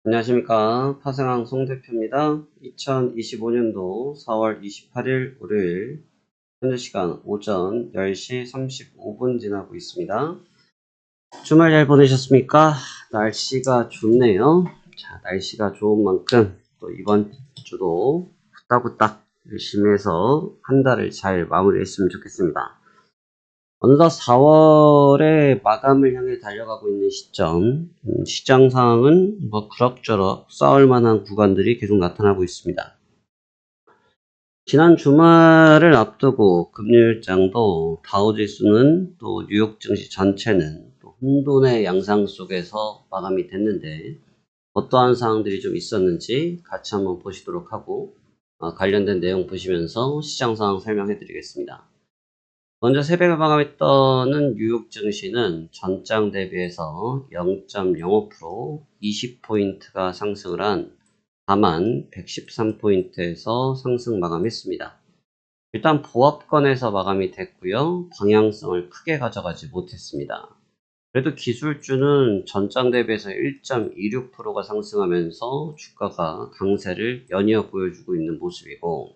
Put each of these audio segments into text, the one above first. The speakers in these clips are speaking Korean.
안녕하십니까. 파생항 송 대표입니다. 2025년도 4월 28일 월요일 현재 시간 오전 10시 35분 지나고 있습니다. 주말 잘 보내셨습니까? 날씨가 좋네요. 자, 날씨가 좋은 만큼 또 이번 주도 후딱후딱 열심히 해서 한 달을 잘 마무리했으면 좋겠습니다. 어느덧 4월의 마감을 향해 달려가고 있는 시점, 시장 상황은 뭐 그럭저럭 싸울 만한 구간들이 계속 나타나고 있습니다. 지난 주말을 앞두고 금요일장도 다우지수는 또 뉴욕 증시 전체는 또 혼돈의 양상 속에서 마감이 됐는데 어떠한 사항들이 좀 있었는지 같이 한번 보시도록 하고 관련된 내용 보시면서 시장 상황 설명해 드리겠습니다. 먼저 새벽에 마감했던 뉴욕 증시는 전장 대비해서 0.05% 20포인트가 상승을 한 4113포인트에서 상승 마감했습니다. 일단 보합권에서 마감이 됐고요. 방향성을 크게 가져가지 못했습니다. 그래도 기술주는 전장 대비해서 1.26%가 상승하면서 주가가 강세를 연이어 보여주고 있는 모습이고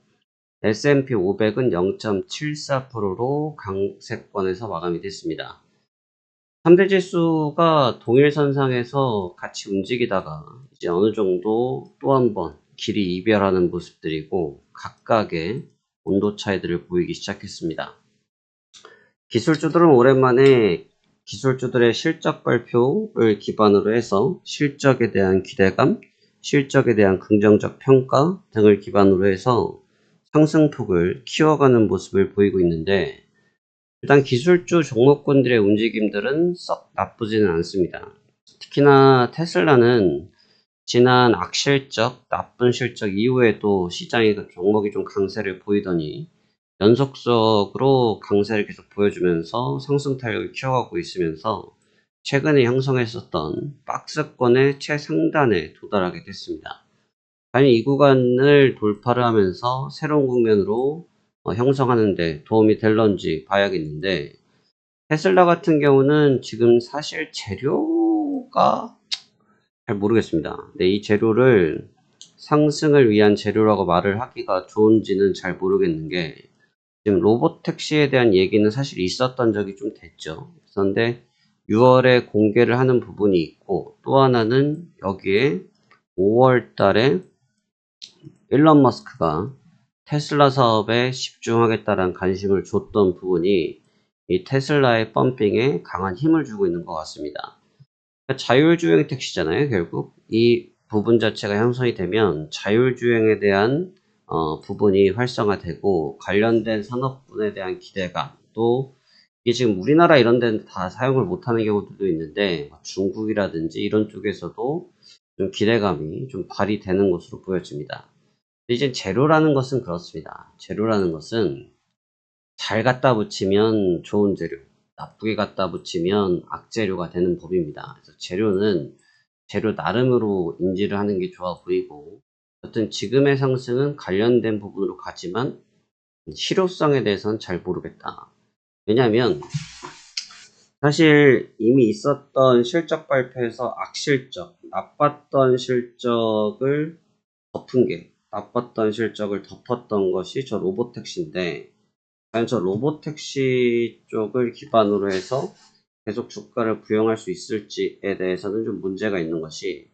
S&P 500은 0.74%로 강세권에서 마감이 됐습니다. 3대 지수가 동일선상에서 같이 움직이다가 이제 어느 정도 또 한 번 길이 이별하는 모습들이고 각각의 온도 차이들을 보이기 시작했습니다. 기술주들은 오랜만에 기술주들의 실적 발표를 기반으로 해서 실적에 대한 기대감, 실적에 대한 긍정적 평가 등을 기반으로 해서 상승폭을 키워가는 모습을 보이고 있는데 일단 기술주 종목군들의 움직임들은 썩 나쁘지는 않습니다. 특히나 테슬라는 지난 악실적, 나쁜 실적 이후에도 시장의 그 종목이 좀 강세를 보이더니 연속적으로 강세를 계속 보여주면서 상승 탄력을 키워가고 있으면서 최근에 형성했었던 박스권의 최상단에 도달하게 됐습니다. 과연 이 구간을 돌파를 하면서 새로운 국면으로 형성하는 데 도움이 될런지 봐야겠는데 테슬라 같은 경우는 지금 사실 재료가 잘 모르겠습니다. 근데 이 재료를 상승을 위한 재료라고 말을 하기가 좋은지는 잘 모르겠는 게 지금 로보택시에 대한 얘기는 사실 있었던 적이 좀 됐죠. 그런데 6월에 공개를 하는 부분이 있고 또 하나는 여기에 5월 달에 일론 머스크가 테슬라 사업에 집중하겠다는 관심을 줬던 부분이 이 테슬라의 펌핑에 강한 힘을 주고 있는 것 같습니다. 그러니까 자율주행 택시잖아요. 결국 이 부분 자체가 형성이 되면 자율주행에 대한 부분이 활성화되고 관련된 산업군에 대한 기대감 또 이게 지금 우리나라 이런 데는 다 사용을 못하는 경우들도 있는데 중국이라든지 이런 쪽에서도 좀 기대감이 좀 발휘되는 것으로 보여집니다. 이제 재료라는 것은 그렇습니다. 재료라는 것은 잘 갖다 붙이면 좋은 재료, 나쁘게 갖다 붙이면 악재료가 되는 법입니다. 그래서 재료는 재료 나름으로 인지를 하는 게 좋아 보이고, 어떤 지금의 상승은 관련된 부분으로 가지만 실효성에 대해서는 잘 모르겠다. 왜냐하면 사실 이미 있었던 실적 발표에서 악실적, 나빴던 실적을 덮은 게 나빴던 실적을 덮었던 것이 저 로보택시인데 과연 저 로보택시 쪽을 기반으로 해서 계속 주가를 부양할 수 있을지에 대해서는 좀 문제가 있는 것이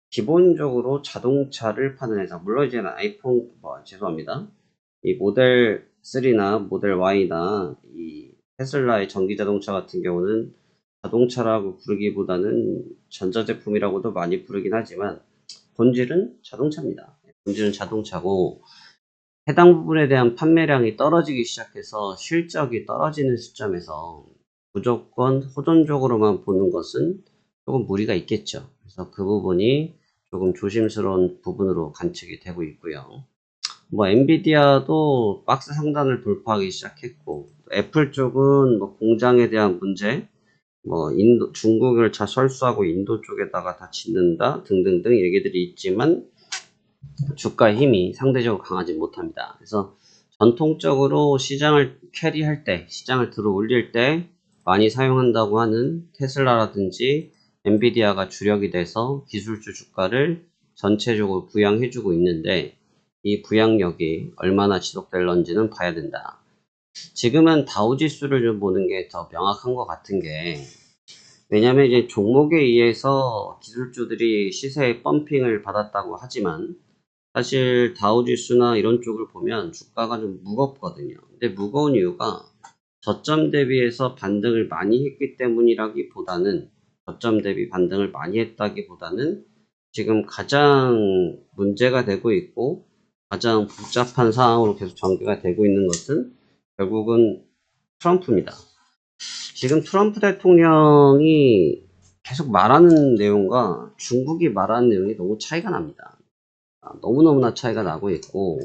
기본적으로 자동차를 파는 회사 물론 이제는 아이폰 죄송합니다. 이 모델 3나 모델 Y나 이 테슬라의 전기 자동차 같은 경우는 자동차라고 부르기보다는 전자제품이라고도 많이 부르긴 하지만 본질은 자동차입니다. 본질은 자동차고 해당 부분에 대한 판매량이 떨어지기 시작해서 실적이 떨어지는 시점에서 무조건 호전적으로만 보는 것은 조금 무리가 있겠죠. 그래서 그 부분이 조금 조심스러운 부분으로 관측이 되고 있고요. 뭐 엔비디아도 박스 상단을 돌파하기 시작했고 애플 쪽은 뭐 공장에 대한 문제 뭐 인도 중국을 설수하고 인도 쪽에다가 다 짓는다 등등등 얘기들이 있지만 주가 힘이 상대적으로 강하지 못합니다. 그래서 전통적으로 시장을 캐리할 때, 시장을 들어 올릴 때 많이 사용한다고 하는 테슬라라든지 엔비디아가 주력이 돼서 기술주 주가를 전체적으로 부양해주고 있는데 이 부양력이 얼마나 지속될런지는 봐야 된다. 지금은 다우지수를 좀 보는 게 더 명확한 것 같은 게, 왜냐면 이제 종목에 의해서 기술주들이 시세의 펌핑을 받았다고 하지만 사실 다우지수나 이런 쪽을 보면 주가가 좀 무겁거든요. 근데 무거운 이유가 저점 대비해서 반등을 많이 했기 때문이라기보다는, 저점 대비 반등을 많이 했다기보다는 지금 가장 문제가 되고 있고 가장 복잡한 상황으로 계속 전개가 되고 있는 것은 결국은 트럼프입니다. 지금 트럼프 대통령이 계속 말하는 내용과 중국이 말하는 내용이 너무 차이가 납니다. 너무너무나 차이가 나고 있고,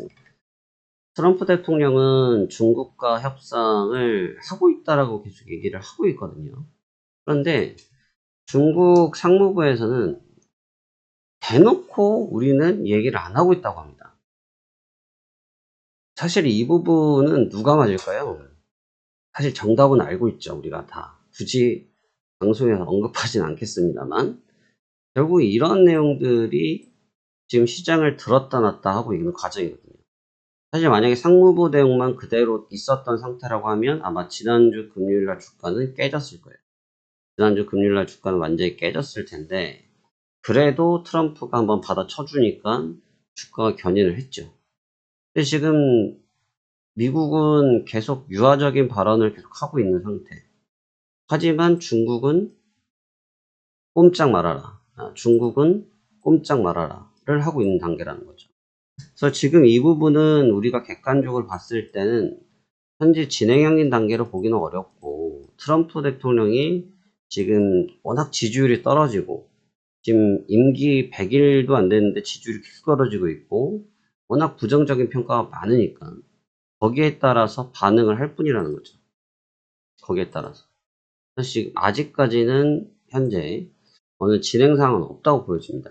트럼프 대통령은 중국과 협상을 하고 있다라고 계속 얘기를 하고 있거든요. 그런데 중국 상무부에서는 대놓고 우리는 얘기를 안 하고 있다고 합니다. 사실 이 부분은 누가 맞을까요? 사실 정답은 알고 있죠. 우리가 다. 굳이 방송에서 언급하진 않겠습니다만, 결국 이런 내용들이 지금 시장을 들었다 놨다 하고 있는 과정이거든요. 사실 만약에 상무부 내용만 그대로 있었던 상태라고 하면 아마 지난주 금요일날 주가는 깨졌을 거예요. 지난주 금요일날 주가는 완전히 깨졌을 텐데, 그래도 트럼프가 한번 받아 쳐주니까 주가가 견인을 했죠. 근데 지금 미국은 계속 유화적인 발언을 계속 하고 있는 상태. 하지만 중국은 꼼짝 말아라. 중국은 꼼짝 말아라를 하고 있는 단계라는 거죠. 그래서 지금 이 부분은 우리가 객관적으로 봤을 때는 현재 진행형인 단계로 보기는 어렵고, 트럼프 대통령이 지금 워낙 지지율이 떨어지고, 지금 임기 100일도 안 됐는데 지지율이 계속 떨어지고 있고, 워낙 부정적인 평가가 많으니까 거기에 따라서 반응을 할 뿐이라는 거죠. 거기에 따라서. 사실 아직까지는 현재 어느 진행 사항은 없다고 보여집니다.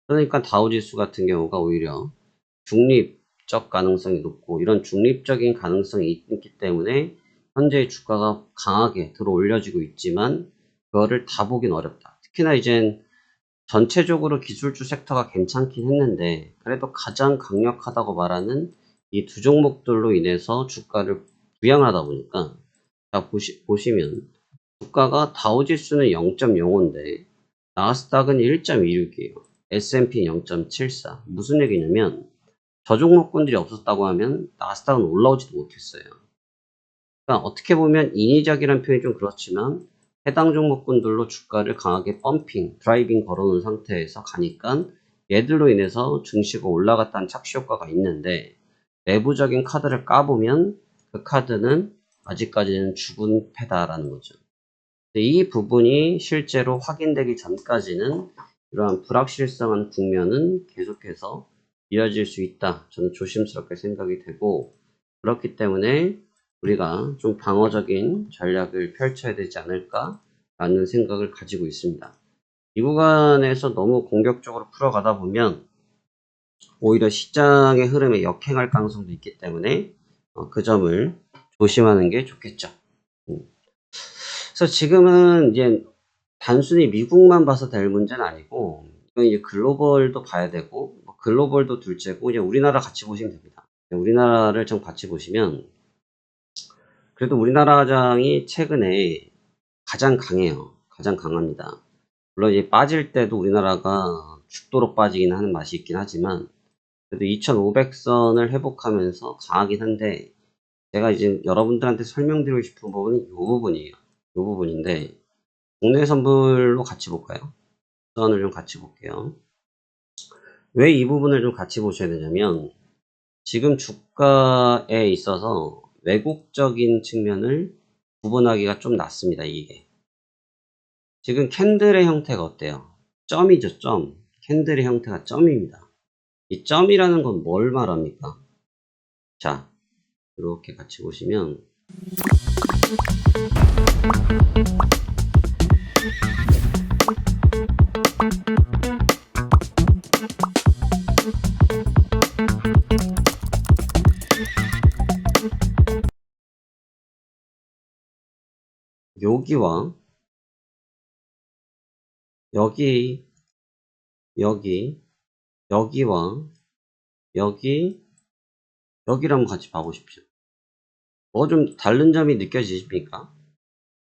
그러니까 다우지수 같은 경우가 오히려 중립적 가능성이 높고, 이런 중립적인 가능성이 있기 때문에 현재 주가가 강하게 들어 올려지고 있지만 그거를 다 보긴 어렵다. 특히나 이젠 전체적으로 기술주 섹터가 괜찮긴 했는데 그래도 가장 강력하다고 말하는 이 두 종목들로 인해서 주가를 부양하다 보니까, 자, 보시면 주가가 다우지수는 0.05인데 나스닥은 1.26이에요. S&P 0.74. 무슨 얘기냐면 저 종목군들이 없었다고 하면 나스닥은 올라오지도 못했어요. 그러니까 어떻게 보면 인위적이라는 표현이 좀 그렇지만 해당 종목군들로 주가를 강하게 펌핑, 드라이빙 걸어놓은 상태에서 가니까 얘들로 인해서 증시가 올라갔다는 착시 효과가 있는데, 내부적인 카드를 까보면 그 카드는 아직까지는 죽은 패다라는 거죠. 이 부분이 실제로 확인되기 전까지는 이러한 불확실성한 국면은 계속해서 이어질 수 있다. 저는 조심스럽게 생각이 되고, 그렇기 때문에 우리가 좀 방어적인 전략을 펼쳐야 되지 않을까라는 생각을 가지고 있습니다. 이 구간에서 너무 공격적으로 풀어가다 보면 오히려 시장의 흐름에 역행할 가능성도 있기 때문에 그 점을 조심하는 게 좋겠죠. 그래서 지금은 이제 단순히 미국만 봐서 될 문제는 아니고, 이건 이제 글로벌도 봐야 되고, 글로벌도 둘째고, 이제 우리나라 같이 보시면 됩니다. 우리나라를 좀 같이 보시면, 그래도 우리나라장이 최근에 가장 강해요. 가장 강합니다. 물론 이제 빠질 때도 우리나라가 죽도록 빠지긴 하는 맛이 있긴 하지만, 그래도 2500선을 회복하면서 강하긴 한데, 제가 이제 여러분들한테 설명드리고 싶은 부분이 이 부분이에요. 이 부분인데, 국내 선물로 같이 볼까요? 선을 좀 같이 볼게요. 왜 이 부분을 좀 같이 보셔야 되냐면, 지금 주가에 있어서 외국적인 측면을 구분하기가 좀 낫습니다. 이게 지금 캔들의 형태가 어때요? 점이죠. 점. 캔들의 형태가 점입니다. 이 점이라는 건 뭘 말합니까? 자, 이렇게 같이 보시면 여기와 여기, 여기와 여기를 한번 같이 봐보십시오. 뭐 좀 다른 점이 느껴지십니까?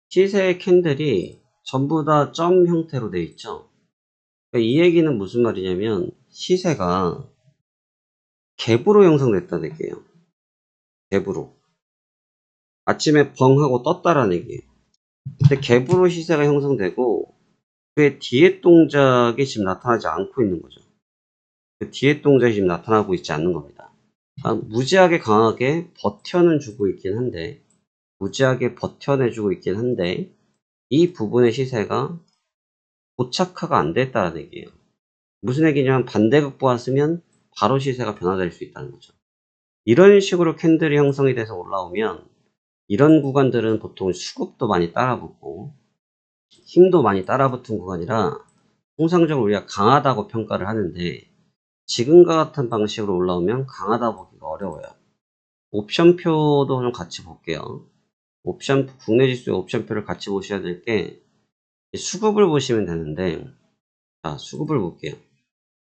시세 캔들이 전부 다 점 형태로 되어 있죠. 그러니까 이 얘기는 무슨 말이냐면 시세가 갭으로 형성됐다는 얘기예요. 갭으로. 아침에 벙 하고 떴다라는 얘기예요. 근데 갭으로 시세가 형성되고 그 뒤에 동작이 지금 나타나지 않고 있는 거죠. 그 뒤에 동작이 지금 나타나고 있지 않는 겁니다. 무지하게 강하게 버텨는 주고 있긴 한데 무지하게 버텨내주고 있긴 한데 이 부분의 시세가 고착화가 안 됐다는 얘기예요. 무슨 얘기냐면 반대극보가 쓰면 바로 시세가 변화될 수 있다는 거죠. 이런 식으로 캔들이 형성이 돼서 올라오면 이런 구간들은 보통 수급도 많이 따라붙고 힘도 많이 따라붙은 구간이라 통상적으로 우리가 강하다고 평가를 하는데 지금과 같은 방식으로 올라오면 강하다 보기가 어려워요. 옵션표도 좀 같이 볼게요. 국내 지수의 옵션표를 같이 보셔야 될 게 수급을 보시면 되는데, 자, 수급을 볼게요.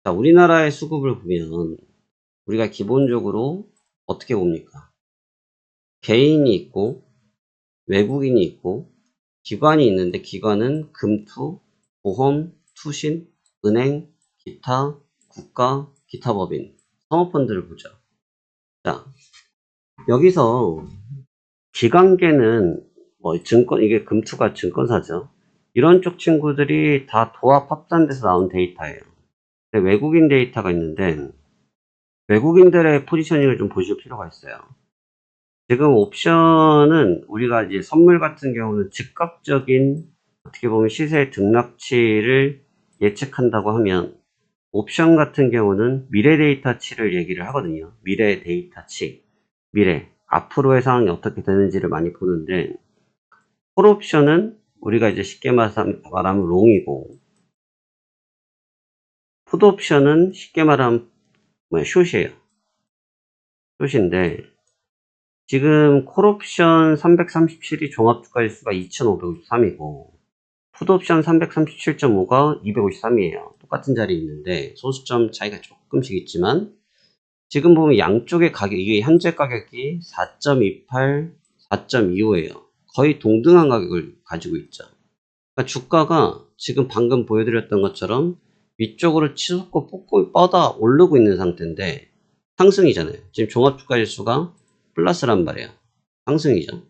자, 우리나라의 수급을 보면 우리가 기본적으로 어떻게 봅니까? 개인이 있고 외국인이 있고 기관이 있는데 기관은 금투, 보험, 투신, 은행, 기타, 국가, 기타 법인, 사모펀드를 보죠. 자, 여기서 기관계는 뭐 증권, 이게 금투가 증권사죠. 이런 쪽 친구들이 다 도합 합산돼서 나온 데이터예요. 근데 외국인 데이터가 있는데 외국인들의 포지셔닝을 좀 보실 필요가 있어요. 지금 옵션은 우리가 이제 선물 같은 경우는 즉각적인 어떻게 보면 시세 등락치를 예측한다고 하면 옵션 같은 경우는 미래 데이터치를 얘기를 하거든요. 미래 데이터치. 미래. 앞으로의 상황이 어떻게 되는지를 많이 보는데 콜옵션은 우리가 이제 쉽게 말하면 롱이고 풋옵션은 쉽게 말하면 숏이에요. 숏인데 지금 콜옵션 337이 종합주가지수가 2553이고 풋옵션 337.5가 253이에요. 똑같은 자리에 있는데 소수점 차이가 조금씩 있지만 지금 보면 양쪽의 가격, 이게 현재 가격이 4.28, 4.25예요. 거의 동등한 가격을 가지고 있죠. 그러니까 주가가 지금 방금 보여드렸던 것처럼 위쪽으로 치솟고 뻗어 오르고 있는 상태인데 상승이잖아요. 지금 종합주가지수가 플러스란 말이에요. 상승이죠.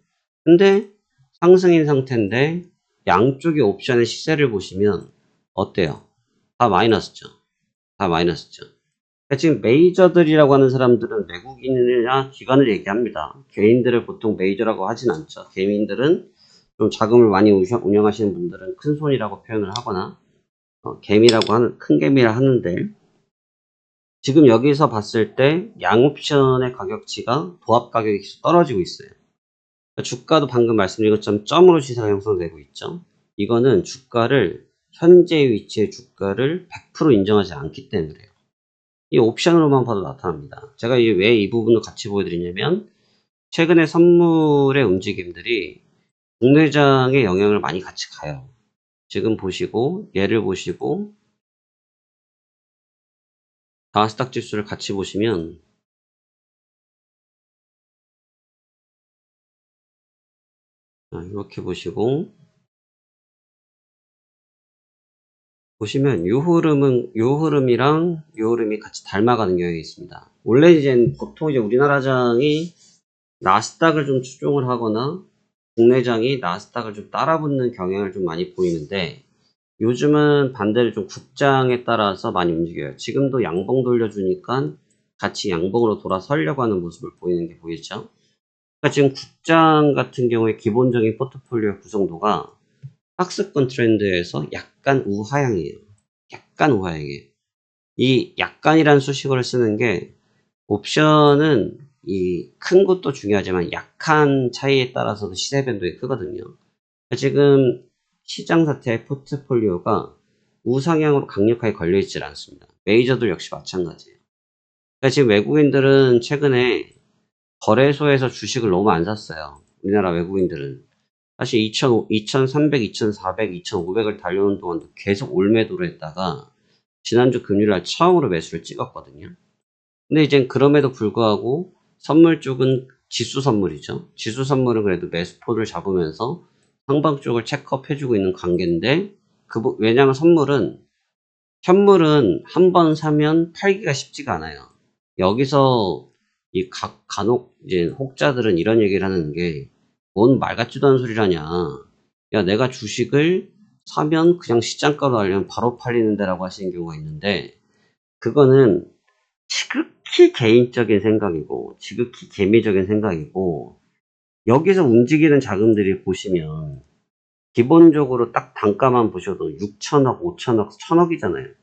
근데 상승인 상태인데 양쪽의 옵션의 시세를 보시면 어때요? 다 마이너스죠. 다 마이너스죠. 그러니까 지금 메이저들이라고 하는 사람들은 외국인이나 기관을 얘기합니다. 개인들을 보통 메이저라고 하진 않죠. 개인들은 좀 자금을 많이 운영하시는 분들은 큰 손이라고 표현을 하거나 개미라고 하는 큰 개미라 하는데 지금 여기서 봤을 때 양옵션의 가격치가 도합 가격이 계속 떨어지고 있어요. 그러니까 주가도 방금 말씀드린 것처럼 점으로 시세가 형성되고 있죠. 이거는 주가를 현재 위치의 주가를 100% 인정하지 않기 때문에요. 이 옵션으로만 봐도 나타납니다. 제가 왜 이 부분을 같이 보여드리냐면 최근에 선물의 움직임들이 국내장에 영향을 많이 같이 가요. 지금 보시고 얘를 보시고 나스닥 지수를 같이 보시면 이렇게 보시면 요 흐름이랑 요 흐름이 같이 닮아가는 경향이 있습니다. 원래 이제 보통 이제 우리나라장이 나스닥을 좀 추종을 하거나 국내장이 나스닥을 좀 따라붙는 경향을 좀 많이 보이는데 요즘은 반대로 좀 국장에 따라서 많이 움직여요. 지금도 양봉 돌려주니까 같이 양봉으로 돌아서려고 하는 모습을 보이는 게 보이죠. 그러니까 지금 국장 같은 경우에 기본적인 포트폴리오 구성도가 박스권 트렌드에서 약간 우하향이에요. 약간 우하향이에요. 이 약간이라는 수식어를 쓰는 게 옵션은 이 큰 것도 중요하지만 약한 차이에 따라서도 시세 변동이 크거든요. 지금 시장 자체의 포트폴리오가 우상향으로 강력하게 걸려있질 않습니다. 메이저도 역시 마찬가지예요. 그러니까 지금 외국인들은 최근에 거래소에서 주식을 너무 안 샀어요. 우리나라 외국인들은. 사실 2300, 2400, 2500을 달려오는 동안도 계속 올매도를 했다가 지난주 금요일날 처음으로 매수를 찍었거든요. 근데 이제 그럼에도 불구하고 선물 쪽은 지수 선물이죠. 지수 선물은 그래도 매수포를 잡으면서 상방 쪽을 체크업 해주고 있는 관계인데 왜냐하면 현물은 한 번 사면 팔기가 쉽지가 않아요. 여기서 이 간혹 이제 혹자들은 이런 얘기를 하는 게 뭔 말 같지도 않은 소리라냐. 야, 내가 주식을 사면 그냥 시장가로 알면 바로 팔리는 데라고 하시는 경우가 있는데 그거는 지극히 개인적인 생각이고 지극히 개미적인 생각이고 여기서 움직이는 자금들이 보시면 기본적으로 딱 단가만 보셔도 6천억, 5천억, 1천억이잖아요.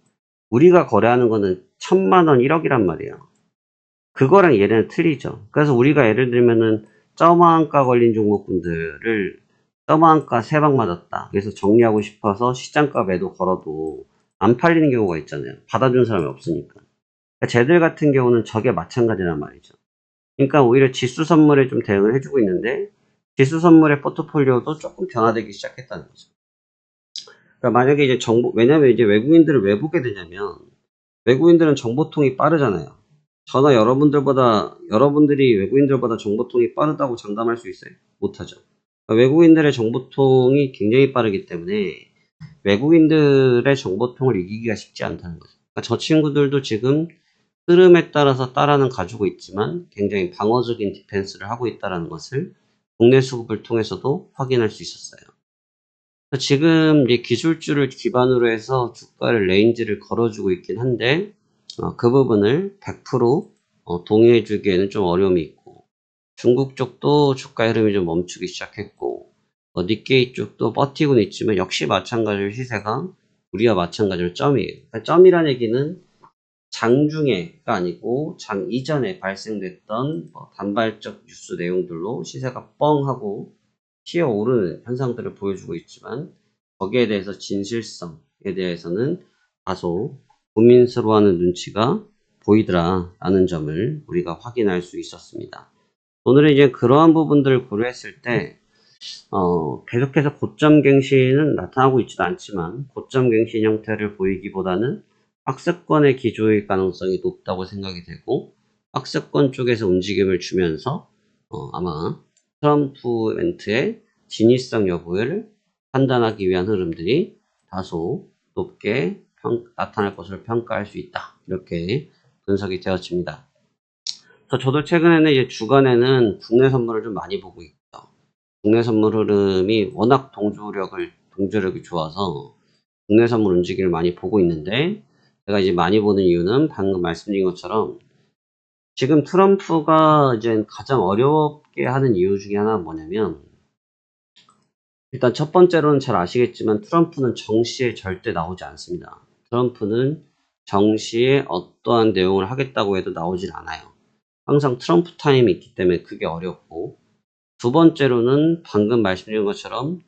우리가 거래하는 거는 1,000만원, 1억이란 말이에요. 그거랑 얘네는 틀리죠. 그래서 우리가 예를 들면은 저만가 걸린 종목군들을 저만가 3방 맞았다. 그래서 정리하고 싶어서 시장가 매도 걸어도 안 팔리는 경우가 있잖아요. 받아준 사람이 없으니까. 그러니까 쟤들 같은 경우는 저게 마찬가지란 말이죠. 그러니까 오히려 지수 선물에 좀 대응을 해주고 있는데 지수 선물의 포트폴리오도 조금 변화되기 시작했다는 거죠. 그러니까 만약에 이제 왜냐면 이제 외국인들을 왜 보게 되냐면 외국인들은 정보통이 빠르잖아요. 여러분들이 외국인들보다 정보통이 빠르다고 장담할 수 있어요? 못하죠. 그러니까 외국인들의 정보통이 굉장히 빠르기 때문에 외국인들의 정보통을 이기기가 쉽지 않다는 거죠. 그러니까 저 친구들도 지금 흐름에 따라서 따라는 가지고 있지만 굉장히 방어적인 디펜스를 하고 있다는 것을 국내 수급을 통해서도 확인할 수 있었어요. 지금 이 기술주를 기반으로 해서 주가를 레인지를 걸어주고 있긴 한데 그 부분을 100% 동의해 주기에는 좀 어려움이 있고 중국 쪽도 주가 흐름이 좀 멈추기 시작했고 니케이 쪽도 버티고는 있지만 역시 마찬가지로 시세가 우리와 마찬가지로 점이에요. 그러니까 점이라는 얘기는 장중에가 아니고 장 이전에 발생됐던 단발적 뉴스 내용들로 시세가 뻥 하고 튀어오르는 현상들을 보여주고 있지만 거기에 대해서 진실성에 대해서는 다소 고민스러워하는 눈치가 보이더라 라는 점을 우리가 확인할 수 있었습니다. 오늘은 이제 그러한 부분들을 고려했을 때 계속해서 고점 갱신은 나타나고 있지도 않지만 고점 갱신 형태를 보이기보다는 박스권의 기조일 가능성이 높다고 생각이 되고 박스권 쪽에서 움직임을 주면서 아마 트럼프 멘트의 진위성 여부를 판단하기 위한 흐름들이 다소 높게 나타날 것으로 평가할 수 있다. 이렇게 분석이 되어집니다. 저도 최근에는 이제 주간에는 국내 선물을 좀 많이 보고 있고요. 국내 선물 흐름이 워낙 동조력이 좋아서 국내 선물 움직임을 많이 보고 있는데 제가 이제 많이 보는 이유는 방금 말씀드린 것처럼 지금 트럼프가 이제 가장 어렵게 하는 이유 중에 하나는 뭐냐면 일단 첫 번째로는 잘 아시겠지만 트럼프는 정시에 절대 나오지 않습니다. 트럼프는 정시에 어떠한 내용을 하겠다고 해도 나오질 않아요. 항상 트럼프 타임이 있기 때문에 그게 어렵고 두 번째로는 방금 말씀드린 것처럼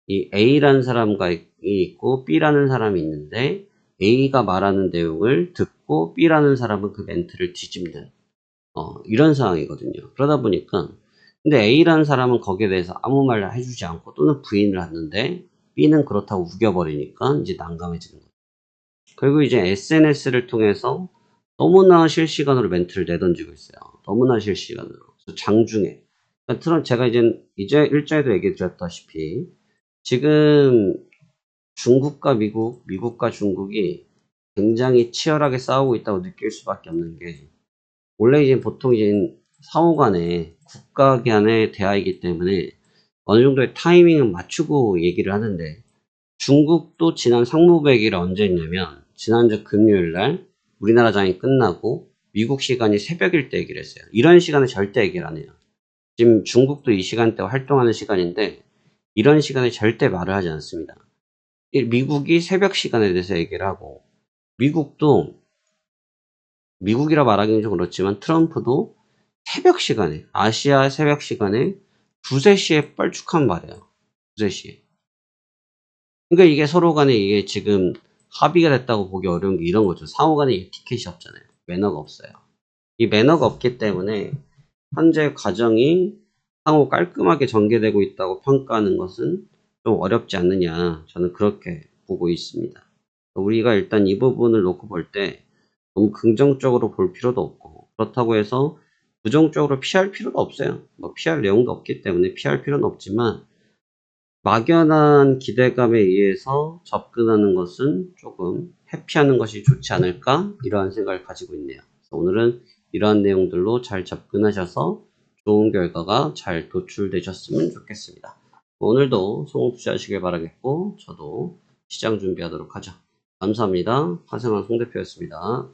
이 A라는 사람가 있고 B라는 사람이 있는데 A가 말하는 내용을 듣고 B라는 사람은 그 멘트를 뒤집는 이런 상황이거든요. 그러다 보니까 근데 A라는 사람은 거기에 대해서 아무 말 해주지 않고 또는 부인을 하는데 B는 그렇다고 우겨버리니까 이제 난감해지는 거죠. 그리고 이제 SNS를 통해서 너무나 실시간으로 멘트를 내던지고 있어요. 너무나 실시간으로. 장중에. 그러니까 제가 이제 일전에도 얘기 드렸다시피 지금 중국과 미국과 중국이 굉장히 치열하게 싸우고 있다고 느낄 수밖에 없는 게 원래 이제 보통 이제 상호 간에 국가 간의 대화이기 때문에 어느 정도의 타이밍을 맞추고 얘기를 하는데 중국도 지난 상무회의를 언제 했냐면 지난주 금요일 날 우리나라장이 끝나고 미국 시간이 새벽일 때 얘기를 했어요. 이런 시간에 절대 얘기를 안 해요. 지금 중국도 이 시간대 활동하는 시간인데 이런 시간에 절대 말을 하지 않습니다. 미국이 새벽 시간에 대해서 얘기를 하고 미국이라 말하기는 좀 그렇지만 트럼프도 새벽 시간에 아시아 새벽 시간에 2-3시에 뻘쭉한 말이에요. 2-3시에. 그러니까 이게 서로 간에 이게 지금 합의가 됐다고 보기 어려운 게 이런 거죠. 상호 간에 에티켓이 없잖아요. 매너가 없어요. 이 매너가 없기 때문에 현재 과정이 향후 깔끔하게 전개되고 있다고 평가하는 것은 좀 어렵지 않느냐, 저는 그렇게 보고 있습니다. 우리가 일단 이 부분을 놓고 볼 때 너무 긍정적으로 볼 필요도 없고, 그렇다고 해서 부정적으로 피할 필요도 없어요. 뭐 피할 내용도 없기 때문에 피할 필요는 없지만, 막연한 기대감에 의해서 접근하는 것은 조금 회피하는 것이 좋지 않을까, 이러한 생각을 가지고 있네요. 그래서 오늘은 이러한 내용들로 잘 접근하셔서 좋은 결과가 잘 도출되셨으면 좋겠습니다. 오늘도 성공 투자하시길 바라겠고, 저도 시장 준비하도록 하죠. 감사합니다. 화성한 송 대표였습니다.